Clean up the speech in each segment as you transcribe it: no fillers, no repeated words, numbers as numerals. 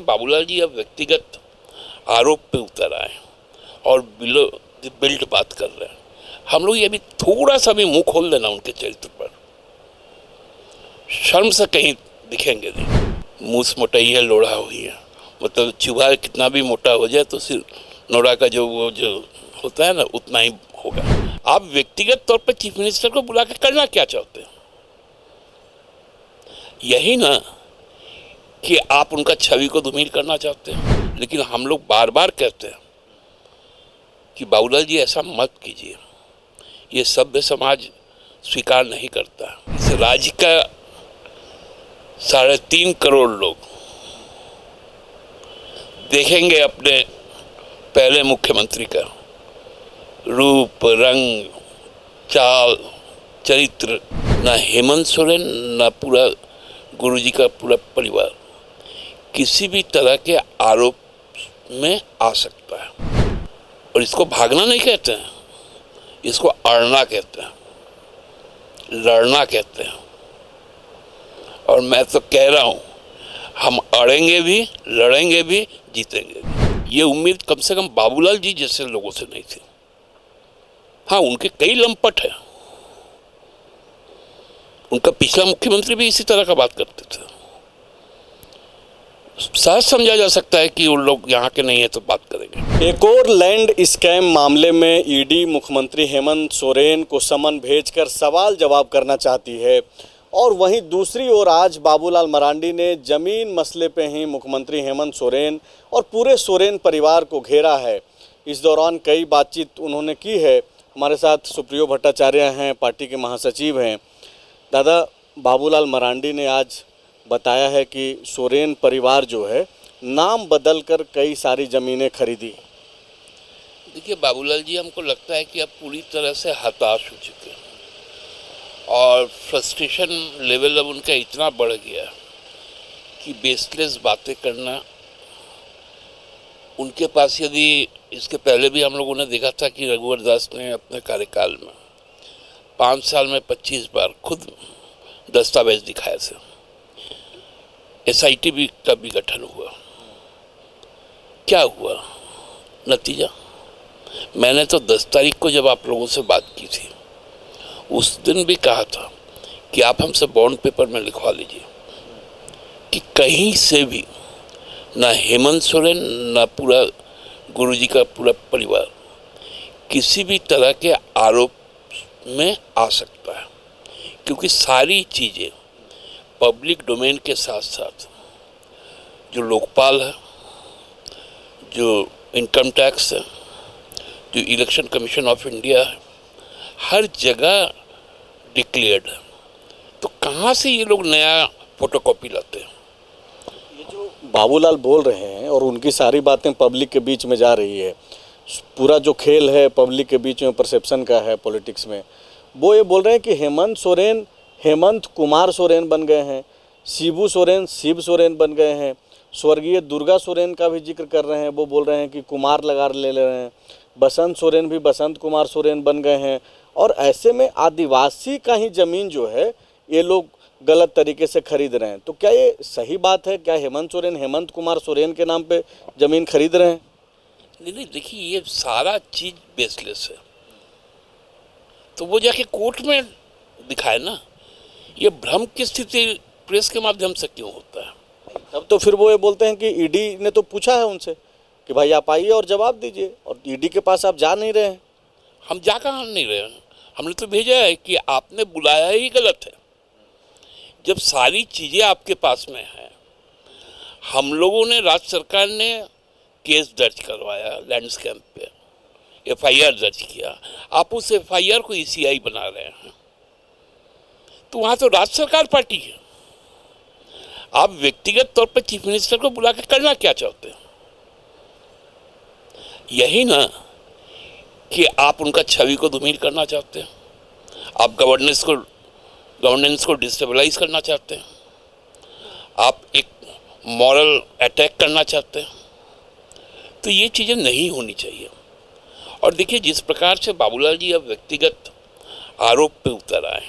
बाबूलाल जी अब व्यक्तिगत आरोप पे उतर आए और बिलो द बेल्ट बात कर रहे हैं। हम लोग ये भी थोड़ा सा भी मुंह खोल देना उनके चरित्र पर, शर्म से कहीं दिखेंगे नहीं। मूस मोटाई है लोढ़ा हुई है, मतलब चूहा कितना भी मोटा हो जाए तो सिर्फ नोरा का जो होता है ना उतना ही होगा। आप व्यक्तिगत तौर पर चीफ मिनिस्टर को बुला के करना क्या चाहते हैं? यही ना कि आप उनका छवि को धूमिल करना चाहते हैं। लेकिन हम लोग बार बार कहते हैं कि बाबूलाल जी ऐसा मत कीजिए, ये सभ्य समाज स्वीकार नहीं करता। इस राज्य का 3.5 करोड़ लोग देखेंगे अपने पहले मुख्यमंत्री का रूप, रंग, चाल, चरित्र। ना हेमंत सोरेन ना पूरा गुरुजी का पूरा परिवार किसी भी तरह के आरोप में आ सकता है। और इसको भागना नहीं कहते हैं, इसको अड़ना कहते हैं, लड़ना कहते हैं। और मैं तो कह रहा हूं, हम अड़ेंगे भी, लड़ेंगे भी, जीतेंगे भी। ये उम्मीद कम से कम बाबूलाल जी जैसे लोगों से नहीं थी। हाँ, उनके कई लंपट हैं। उनका पिछला मुख्यमंत्री भी इसी तरह का बात करते थे। सहज समझा जा सकता है कि उन लोग यहाँ के नहीं है तो बात करेंगे। एक और लैंड स्कैम मामले में ईडी मुख्यमंत्री हेमंत सोरेन को समन भेजकर सवाल जवाब करना चाहती है, और वहीं दूसरी ओर आज बाबूलाल मरांडी ने जमीन मसले पे ही मुख्यमंत्री हेमंत सोरेन और पूरे सोरेन परिवार को घेरा है। इस दौरान कई बातचीत उन्होंने की है। हमारे साथ सुप्रियो भट्टाचार्य हैं, पार्टी के महासचिव हैं। दादा, बाबूलाल मरांडी ने आज बताया है कि सोरेन परिवार जो है नाम बदलकर कई सारी ज़मीनें खरीदी। देखिए बाबूलाल जी, हमको लगता है कि अब पूरी तरह से हताश हो चुके हैं और फ्रस्ट्रेशन लेवल अब उनका इतना बढ़ गया कि बेसलेस बातें करना उनके पास। यदि इसके पहले भी हम लोगों ने देखा था कि रघुवर दास ने अपने कार्यकाल में 5 साल में 25 बार खुद दस्तावेज दिखाए थे। SIT भी का भी गठन हुआ। क्या हुआ नतीजा? मैंने तो 10 तारीख को जब आप लोगों से बात की थी उस दिन भी कहा था कि आप हमसे बॉन्ड पेपर में लिखवा लीजिए कि कहीं से भी ना हेमंत सोरेन ना पूरा गुरुजी का पूरा परिवार किसी भी तरह के आरोप में आ सकता है, क्योंकि सारी चीज़ें पब्लिक डोमेन के साथ साथ जो लोकपाल है, जो इनकम टैक्स है, जो इलेक्शन कमीशन ऑफ इंडिया है, हर जगह डिक्लेयर्ड है। तो कहाँ से ये लोग नया फोटोकॉपी लाते हैं? ये जो बाबूलाल बोल रहे हैं और उनकी सारी बातें पब्लिक के बीच में जा रही है, पूरा जो खेल है पब्लिक के बीच में परसेप्शन का है पॉलिटिक्स में, वो ये बोल रहे हैं कि हेमंत सोरेन हेमंत कुमार सोरेन बन गए हैं, शिबू सोरेन शिव सोरेन बन गए हैं, स्वर्गीय दुर्गा सोरेन का भी जिक्र कर रहे हैं। वो बोल रहे हैं कि कुमार लगा ले रहे हैं, बसंत सोरेन भी बसंत कुमार सोरेन बन गए हैं। और ऐसे में आदिवासी का ही ज़मीन जो है ये लोग गलत तरीके से खरीद रहे हैं। तो क्या ये सही बात है? क्या हेमंत सोरेन हेमंत कुमार सोरेन के नाम पे ज़मीन खरीद रहे हैं? नहीं, देखिए ये सारा चीज़ बेसलेस है। तो वो जाके कोर्ट में दिखाए ना। ये भ्रम की स्थिति प्रेस के माध्यम से क्यों होता है? तब तो फिर वो ये बोलते हैं कि ईडी ने तो पूछा है उनसे कि भाई आप आइए और जवाब दीजिए, और ईडी के पास आप जा नहीं रहे हैं। हम जा कहाँ नहीं रहे हैं? हमने तो भेजा है कि आपने बुलाया ही गलत है। जब सारी चीज़ें आपके पास में हैं, हम लोगों ने, राज्य सरकार ने केस दर्ज करवाया लैंड स्कैम पे, FIR दर्ज किया। आप उस FIR को ECI बना रहे हैं, तो वहाँ तो राज्य सरकार पार्टी है। आप व्यक्तिगत तौर पर चीफ मिनिस्टर को बुला के करना क्या चाहते हैं? यही ना कि आप उनका छवि को धूमिल करना चाहते हैं, आप गवर्नेंस को डिस्टेबलाइज करना चाहते हैं, आप एक मॉरल अटैक करना चाहते हैं। तो ये चीज़ें नहीं होनी चाहिए। और देखिए, जिस प्रकार से बाबूलाल जी अब व्यक्तिगत आरोप पे उतर आए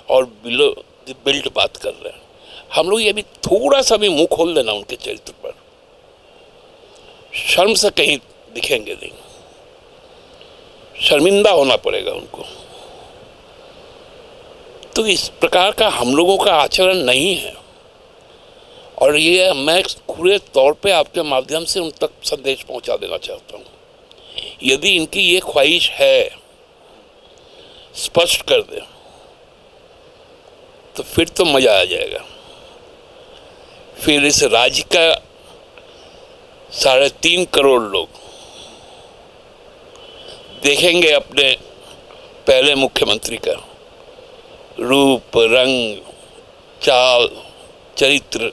और बिलो द बेल्ट बात कर रहे हैं, हम लोग ये भी थोड़ा सा भी मुंह खोल देना उनके चरित्र पर, शर्म से कहीं दिखेंगे नहीं, शर्मिंदा होना पड़ेगा उनको। तो इस प्रकार का हम लोगों का आचरण नहीं है, और ये मैं खुले तौर पे आपके माध्यम से उन तक संदेश पहुंचा देना चाहता हूँ। यदि इनकी ये ख्वाहिश है स्पष्ट कर दे तो फिर तो मजा आ जाएगा। फिर इस राज्य का 3.5 करोड़ लोग देखेंगे अपने पहले मुख्यमंत्री का रूप, रंग, चाल, चरित्र,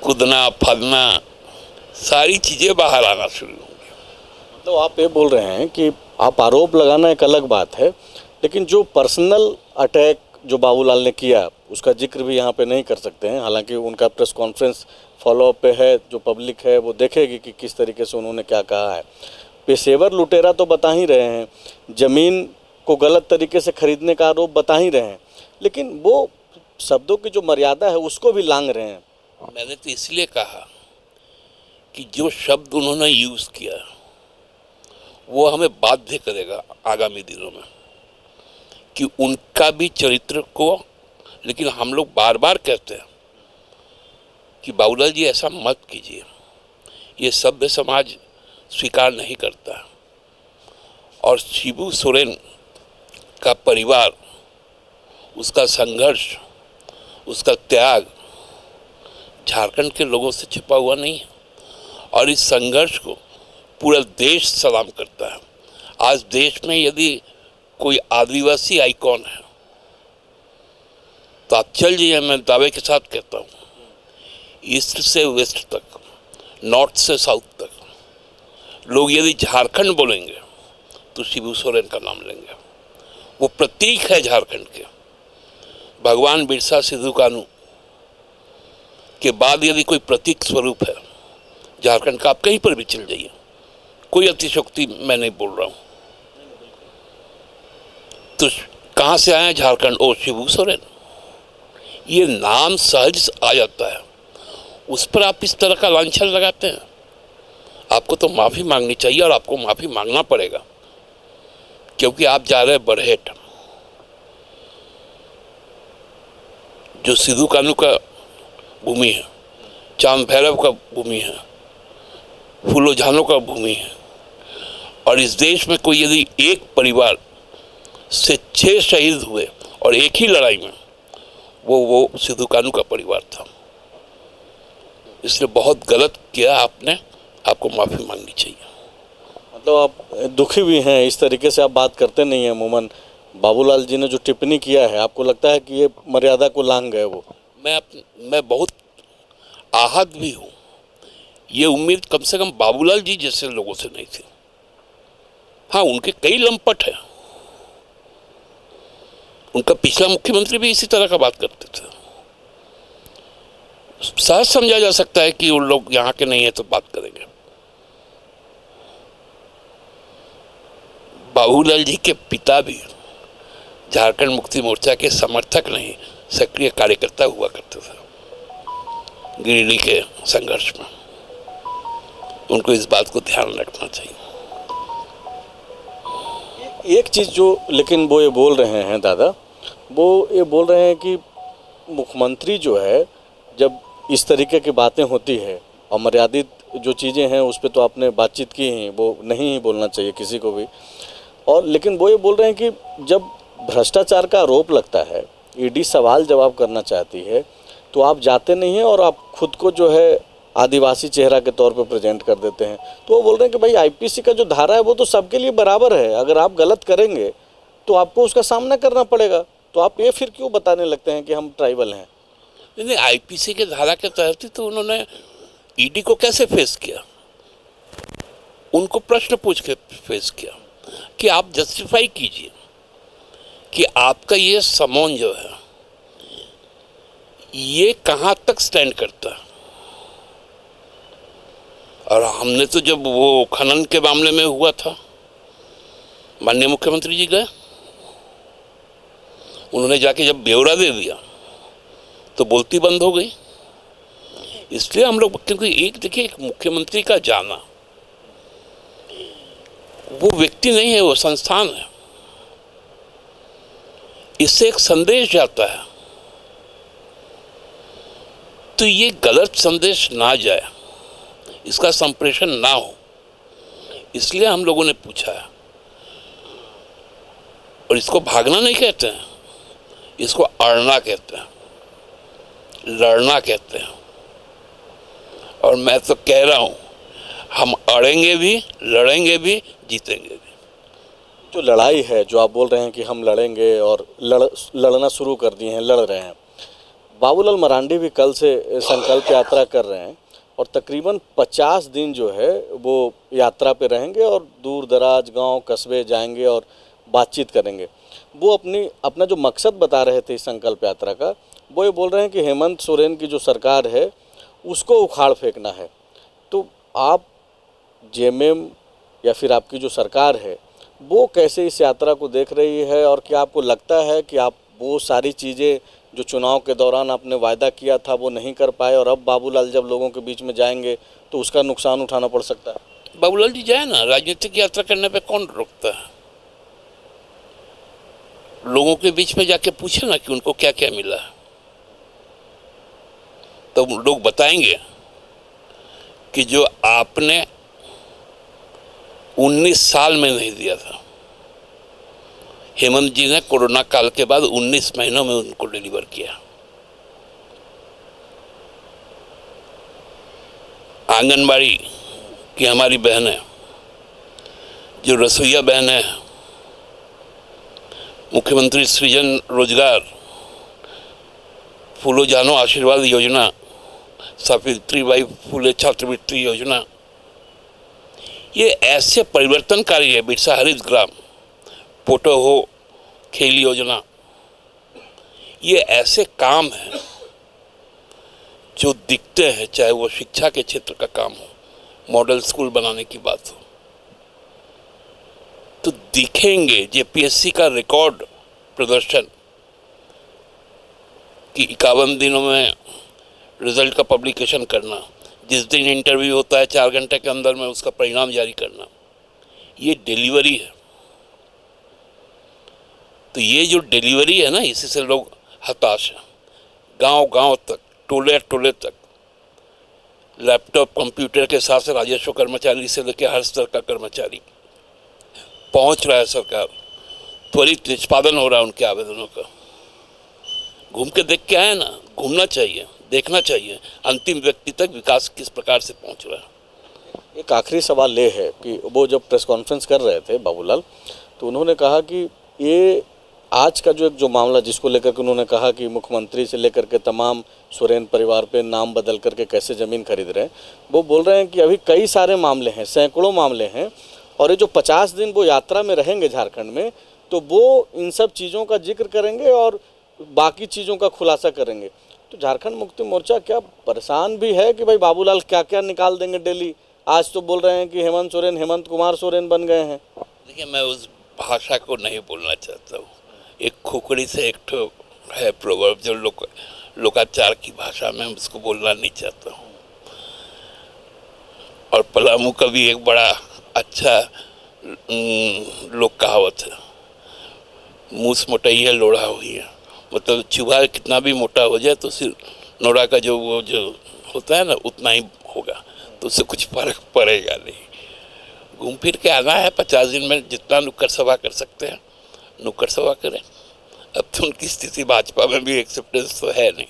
कूदना फलना, सारी चीजें बाहर आना शुरू होंगी। मतलब आप ये बोल रहे हैं कि आप आरोप लगाना एक अलग बात है, लेकिन जो पर्सनल अटैक जो बाबूलाल ने किया उसका जिक्र भी यहाँ पे नहीं कर सकते हैं। हालांकि उनका प्रेस कॉन्फ्रेंस फॉलोअप पे है, जो पब्लिक है वो देखेगी कि किस तरीके से उन्होंने क्या कहा है। पेशेवर लुटेरा तो बता ही रहे हैं, ज़मीन को गलत तरीके से खरीदने का आरोप बता ही रहे हैं, लेकिन वो शब्दों की जो मर्यादा है उसको भी लांघ रहे हैं। मैंने तो इसलिए कहा कि जो शब्द उन्होंने यूज़ किया वो हमें बाध्य करेगा आगामी दिनों में कि उनका भी चरित्र को, लेकिन हम लोग बार बार कहते हैं कि बाबूलाल जी ऐसा मत कीजिए, ये सभ्य समाज स्वीकार नहीं करता। और शिबू सोरेन का परिवार, उसका संघर्ष, उसका त्याग झारखंड के लोगों से छिपा हुआ नहीं है, और इस संघर्ष को पूरा देश सलाम करता है। आज देश में यदि कोई आदिवासी आइकॉन है तो आप चल जाइए, मैं दावे के साथ कहता हूँ, ईस्ट से वेस्ट तक, नॉर्थ से साउथ तक, लोग यदि झारखंड बोलेंगे तो शिबू सोरेन का नाम लेंगे। वो प्रतीक है झारखंड के। भगवान बिरसा सिद्धू कानू के बाद यदि कोई प्रतीक स्वरूप है झारखंड का, आप कहीं पर भी चल जाइए, कोई अतिशयोक्ति मैं नहीं बोल रहा हूँ। तो कहाँ से आए झारखंड? ओ, शिबू सोरेन। ये नाम सहज आ जाता है, उस पर आप इस तरह का लांछन लगाते हैं। आपको तो माफ़ी मांगनी चाहिए, और आपको माफ़ी मांगना पड़ेगा, क्योंकि आप जा रहे हैं बरहेट, जो सिद्धू कानू का भूमि है, चांद भैरव का भूमि है, फूलो झानो का भूमि है। और इस देश में कोई यदि एक परिवार से 6 शहीद हुए और एक ही लड़ाई में, वो सिद्धू कानू का परिवार था। इसलिए बहुत गलत किया आपने, आपको माफ़ी मांगनी चाहिए। मतलब आप दुखी भी हैं, इस तरीके से आप बात करते नहीं हैं अमूमन। बाबूलाल जी ने जो टिप्पणी किया है, आपको लगता है कि ये मर्यादा को लांघ गए वो? मैं बहुत आहत भी हूँ। ये उम्मीद कम से कम बाबूलाल जी जैसे लोगों से नहीं थी। हाँ, उनके कई लंपट हैं, उनका पिछला मुख्यमंत्री भी इसी तरह का बात करते थे। सहज समझा जा सकता है कि उन लोग यहाँ के नहीं है तो बात करेंगे। बाबूलाल जी के पिता भी झारखंड मुक्ति मोर्चा के समर्थक नहीं, सक्रिय कार्यकर्ता हुआ करते थे गिरिडीह के संघर्ष में। उनको इस बात को ध्यान रखना चाहिए। एक चीज़ जो लेकिन वो ये बोल रहे हैं दादा, वो ये बोल रहे हैं कि मुख्यमंत्री जो है, जब इस तरीके की बातें होती है, अमर्यादित जो चीज़ें हैं उस पर तो आपने बातचीत की ही, वो नहीं ही बोलना चाहिए किसी को भी। और लेकिन वो ये बोल रहे हैं कि जब भ्रष्टाचार का आरोप लगता है, ईडी सवाल जवाब करना चाहती है, तो आप जाते नहीं हैं और आप खुद को जो है आदिवासी चेहरा के तौर पर प्रेजेंट कर देते हैं। तो वो बोल रहे हैं कि भाई आईपीसी का जो धारा है वो तो सबके लिए बराबर है, अगर आप गलत करेंगे तो आपको उसका सामना करना पड़ेगा। तो आप ये फिर क्यों बताने लगते हैं कि हम ट्राइबल हैं? नहीं, आईपीसी के धारा के तहत ही तो उन्होंने ईडी को कैसे फेस किया, उनको प्रश्न पूछ के फेस किया कि आप जस्टिफाई कीजिए कि आपका ये समन जो है ये कहाँ तक स्टैंड करता है। और हमने तो जब वो खनन के मामले में हुआ था, माननीय मुख्यमंत्री जी गए, उन्होंने जाके जब ब्यौरा दे दिया तो बोलती बंद हो गई। इसलिए हम लोग, क्योंकि एक देखिए, एक मुख्यमंत्री का जाना, वो व्यक्ति नहीं है, वो संस्थान है। इससे एक संदेश जाता है, तो ये गलत संदेश ना जाए, इसका संप्रेषण ना हो, इसलिए हम लोगों ने पूछा है। और इसको भागना नहीं कहते हैं, इसको अड़ना कहते हैं, लड़ना कहते हैं। और मैं तो कह रहा हूं, हम अड़ेंगे भी, लड़ेंगे भी, जीतेंगे भी। जो लड़ाई है, जो आप बोल रहे हैं कि हम लड़ेंगे और लड़ना शुरू कर दिए हैं, लड़ रहे हैं, बाबूलाल मरांडी भी कल से संकल्प यात्रा कर रहे हैं और तकरीबन 50 दिन जो है वो यात्रा पे रहेंगे और दूर दराज गांव कस्बे जाएंगे और बातचीत करेंगे। वो अपना जो मकसद बता रहे थे इस संकल्प यात्रा का, वो ये बोल रहे हैं कि हेमंत सोरेन की जो सरकार है उसको उखाड़ फेंकना है। तो आप जेएमएम या फिर आपकी जो सरकार है वो कैसे इस यात्रा को देख रही है, और क्या आपको लगता है कि आप वो सारी चीज़ें जो चुनाव के दौरान आपने वायदा किया था वो नहीं कर पाए, और अब बाबूलाल जब लोगों के बीच में जाएंगे तो उसका नुकसान उठाना पड़ सकता है? बाबूलाल जी जाए ना, राजनीतिक यात्रा करने पे कौन रोकता है? लोगों के बीच में जाके पूछे ना कि उनको क्या क्या मिला, तो लोग बताएंगे कि जो आपने 19 साल में नहीं दिया था, हेमंत जी ने कोरोना काल के बाद 19 महीनों में उनको डिलीवर किया। आंगनबाड़ी की हमारी बहनें, जो रसोईया बहनें, मुख्यमंत्री सृजन रोजगार, फूलो जानो आशीर्वाद योजना, सावित्रीबाई फूले छात्रवृत्ति योजना, ये ऐसे परिवर्तनकारी है। बिरसा हरित ग्राम, पोटो हो खेल योजना, ये ऐसे काम हैं जो दिखते हैं, चाहे वो शिक्षा के क्षेत्र का काम हो, मॉडल स्कूल बनाने की बात हो, तो दिखेंगे। जेपीएससी का रिकॉर्ड प्रदर्शन कि 51 दिनों में रिजल्ट का पब्लिकेशन करना, जिस दिन इंटरव्यू होता है 4 घंटे के अंदर में उसका परिणाम जारी करना, ये डिलीवरी है। तो ये जो डिलीवरी है ना, इसी से लोग हताश हैं। गांव गांव तक, टोले टोले तक लैपटॉप कंप्यूटर के साथ से राजस्व कर्मचारी से लेकर हर स्तर का कर्मचारी पहुंच रहा है। सरकार त्वरित निष्पादन हो रहा है उनके आवेदनों का। घूम के देख के आए ना, घूमना चाहिए, देखना चाहिए अंतिम व्यक्ति तक विकास किस प्रकार से पहुंच रहा है। एक आखिरी सवाल ये है कि वो जब प्रेस कॉन्फ्रेंस कर रहे थे बाबूलाल, तो उन्होंने कहा कि ये आज का जो मामला जिसको लेकर के उन्होंने कहा कि मुख्यमंत्री से लेकर के तमाम सोरेन परिवार पे नाम बदल करके कैसे ज़मीन खरीद रहे हैं, वो बोल रहे हैं कि अभी कई सारे मामले हैं, सैकड़ों मामले हैं, और ये जो 50 दिन वो यात्रा में रहेंगे झारखंड में, तो वो इन सब चीज़ों का जिक्र करेंगे और बाकी चीज़ों का खुलासा करेंगे। तो झारखंड मुक्ति मोर्चा क्या परेशान भी है कि भाई बाबूलाल क्या क्या निकाल देंगे डेली? आज तो बोल रहे हैं कि हेमंत सोरेन हेमंत कुमार सोरेन बन गए हैं। देखिए, मैं उस भाषा को नहीं बोलना चाहता हूँ। एक खोखड़ी से एक ठो है प्रोवर्ब, जो लोकाचार की भाषा में उसको बोलना नहीं चाहता हूँ। और पलामू का भी एक बड़ा अच्छा लोक कहावत है, मूस मोटाई है लोढ़ा हुई है। मतलब चूहा कितना भी मोटा हो जाए तो सिर्फ नोरा का जो होता है ना, उतना ही होगा, तो उससे कुछ फर्क पड़ेगा नहीं। घूम फिर के आना है 50 दिन में, जितना नुक्कड़ सभा कर सकते हैं नुक्कड़ सभा करें। अब तो उनकी स्थिति भाजपा में भी एक्सेप्टेंस तो है नहीं,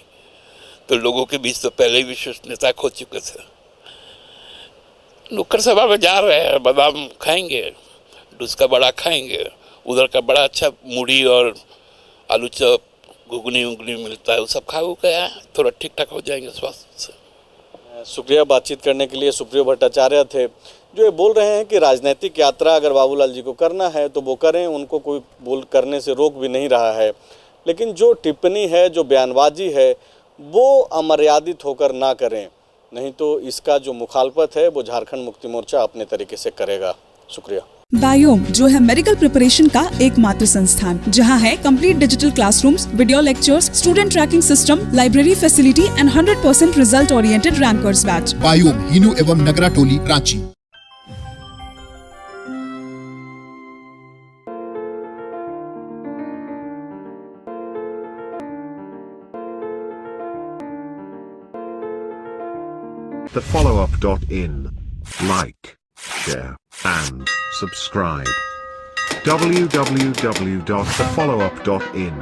तो लोगों के बीच तो पहले ही विश्वसनीयता खो चुके थे। नुक्कड़ सभा में जा रहे हैं, बादाम खाएंगे, डूस का बड़ा खाएंगे, उधर का बड़ा अच्छा मुढ़ी और आलू चॉप घुगनी उगनी मिलता है, वो सब खा के आए, थोड़ा ठीक ठाक हो जाएंगे स्वास्थ्य से। शुक्रिया बातचीत करने के लिए। सुप्रियो भट्टाचार्य थे, जो ये बोल रहे हैं कि राजनीतिक यात्रा अगर बाबूलाल जी को करना है तो वो करें, उनको कोई बोल करने से रोक भी नहीं रहा है, लेकिन जो टिप्पणी है, जो बयानबाजी है, वो अमर्यादित होकर ना करें, नहीं तो इसका जो मुखालफत है वो झारखंड मुक्ति मोर्चा अपने तरीके से करेगा। शुक्रिया। बायोम, जो है मेडिकल प्रिपरेशन का एकमात्र संस्थान, जहां है complete digital classrooms, video lectures, student tracking system, library facility and 100% result oriented rankers batch. Biome, Hinoo एवं नगरा टोली, Ranchi. TheFollowUp.in. Like, share, and subscribe. www.thefollowup.in